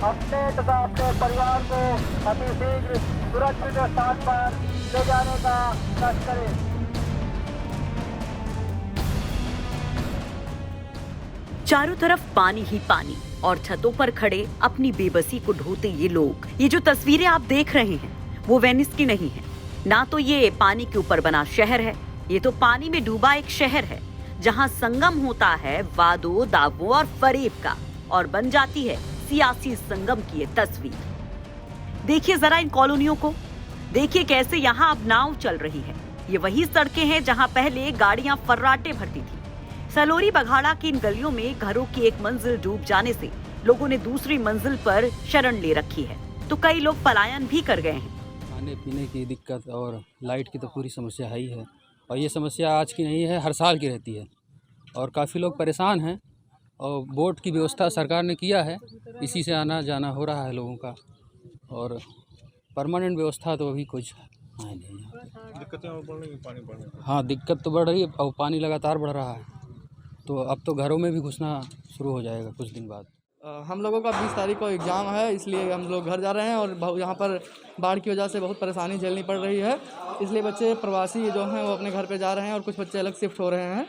अपने तथा अपने परिवार को अतिशीघ्र सुरक्षित स्थान पर ले जाने का कष्ट करें। चारों तरफ पानी ही पानी और छतों पर खड़े अपनी बेबसी को ढोते ये लोग। ये जो तस्वीरें आप देख रहे हैं वो वेनिस की नहीं है, ना तो ये पानी के ऊपर बना शहर है, ये तो पानी में डूबा एक शहर है जहां संगम होता है वादो, दावो और फरेब का, और बन जाती है सियासी संगम की ये तस्वीर। देखिए जरा इन कॉलोनियों को, देखिए कैसे यहाँ अब नाव चल रही है। ये वही सड़कें हैं जहाँ पहले गाड़ियां फर्राटे भरती थी। सलोरी बघाड़ा की इन गलियों में घरों की एक मंजिल डूब जाने से लोगों ने दूसरी मंजिल पर शरण ले रखी है, तो कई लोग पलायन भी कर गए हैं। खाने पीने की दिक्कत और लाइट की तो पूरी समस्या है ही है, और ये समस्या आज की नहीं है, हर साल की रहती है और काफ़ी लोग परेशान हैं। और बोट की व्यवस्था सरकार ने किया है, इसी से आना जाना हो रहा है लोगों का, और परमानेंट व्यवस्था तो अभी कुछ है नहीं। दिक्कतें और बढ़ रही हैं, पानी बढ़ हाँ, दिक्कत तो बढ़ रही है और पानी लगातार बढ़ रहा है, तो अब तो घरों में भी घुसना शुरू हो जाएगा कुछ दिन बाद। हम लोगों का 20 तारीख को एग्ज़ाम है, इसलिए हम लोग घर जा रहे हैं और यहाँ पर बाढ़ की वजह से बहुत परेशानी झेलनी पड़ रही है, इसलिए बच्चे प्रवासी जो हैं वो अपने घर पे जा रहे हैं और कुछ बच्चे अलग शिफ्ट हो रहे हैं।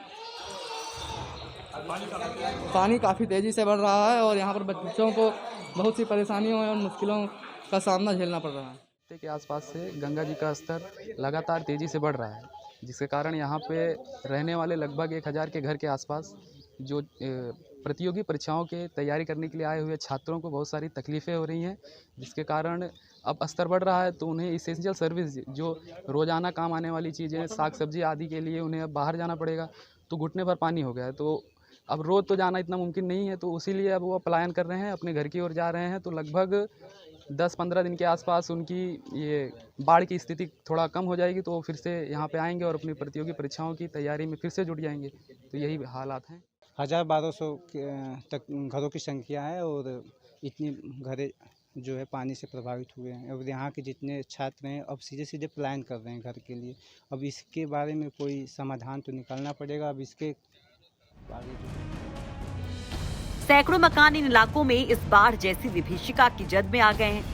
पानी काफ़ी तेज़ी से बढ़ रहा है और यहाँ पर बच्चों को बहुत सी परेशानियों और मुश्किलों का सामना झेलना पड़ रहा है। के आसपास से गंगा जी का स्तर लगातार तेज़ी से बढ़ रहा है, जिसके कारण यहाँ पे रहने वाले लगभग 1000 के घर के आसपास जो प्रतियोगी परीक्षाओं के तैयारी करने के लिए आए हुए छात्रों को बहुत सारी तकलीफ़ें हो रही हैं, जिसके कारण अब स्तर बढ़ रहा है। तो उन्हें इसेंशियल सर्विस, जो रोज़ाना काम आने वाली चीज़ें, साग सब्जी आदि के लिए उन्हें अब बाहर जाना पड़ेगा, तो घुटने पर पानी हो गया है। तो अब रोज़ तो जाना इतना मुमकिन नहीं है, तो इसीलिए अब वो पलायन कर रहे हैं, अपने घर की ओर जा रहे हैं। तो लगभग 10-15 दिन के आसपास उनकी ये बाढ़ की स्थिति थोड़ा कम हो जाएगी, तो वो फिर से यहाँ पे आएंगे और अपनी प्रतियोगी परीक्षाओं की तैयारी में फिर से जुट जाएंगे। तो यही हालात हैं। 1200 तक घरों की संख्या है और इतनी घरें जो है पानी से प्रभावित हुए हैं। अब यहाँ के जितने छात्र हैं अब सीधे प्लान कर रहे हैं घर के लिए। अब इसके बारे में कोई समाधान तो निकालना पड़ेगा। अब इसके आगे सैकड़ों मकान इन इलाकों में इस बाढ़ जैसी विभीषिका की जद में आ गए हैं।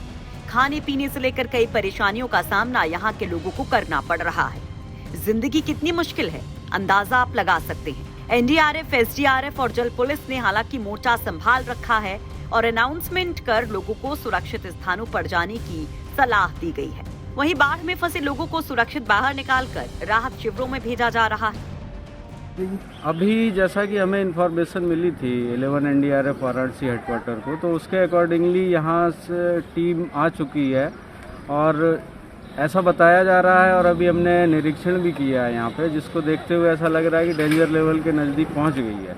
खाने पीने से लेकर कई परेशानियों का सामना यहाँ के लोगों को करना पड़ रहा है। जिंदगी कितनी मुश्किल है अंदाजा आप लगा सकते हैं। एनडीआरएफ, एसडीआरएफ और जल पुलिस ने हालांकि मोर्चा संभाल रखा है और अनाउंसमेंट कर लोगों को सुरक्षित स्थानों पर जाने की सलाह दी गई है। वहीं बाढ़ में फंसे लोगों को सुरक्षित बाहर निकालकर राहत शिविरों में भेजा जा रहा है। अभी जैसा कि हमें इन्फॉर्मेशन मिली थी 11 एनडीआरएफ वाराणसी हेडक्वार्टर को, तो उसके अकॉर्डिंगली यहाँ से टीम आ चुकी है और ऐसा बताया जा रहा है, और अभी हमने निरीक्षण भी किया है यहाँ पे, जिसको देखते हुए ऐसा लग रहा है कि डेंजर लेवल के नज़दीक पहुँच गई है।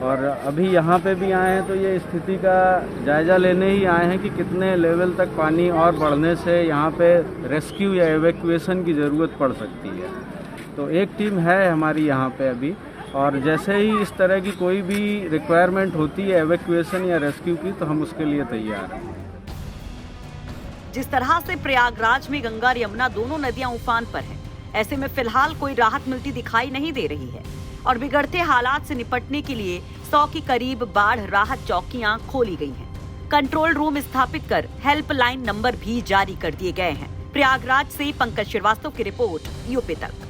और अभी यहाँ पे भी आए हैं तो ये स्थिति का जायज़ा लेने ही आए हैं कि कितने लेवल तक पानी और बढ़ने से यहाँ पे रेस्क्यू या एवैक्यूएशन की ज़रूरत पड़ सकती है। तो एक टीम है हमारी यहाँ पे अभी, और जैसे ही इस तरह की कोई भी रिक्वायरमेंट होती है एवैक्यूएशन या रेस्क्यू की, तो हम उसके लिए तैयार हैं। जिस तरह से प्रयागराज में गंगा और यमुना दोनों नदियां उफान पर हैं, ऐसे में फिलहाल कोई राहत मिलती दिखाई नहीं दे रही है और बिगड़ते हालात से निपटने के लिए 100 के करीब बाढ़ राहत चौकियां खोली गई हैं। कंट्रोल रूम स्थापित कर हेल्पलाइन नंबर भी जारी कर दिए गए हैं। प्रयागराज से पंकज श्रीवास्तव की रिपोर्ट, यूपी तक।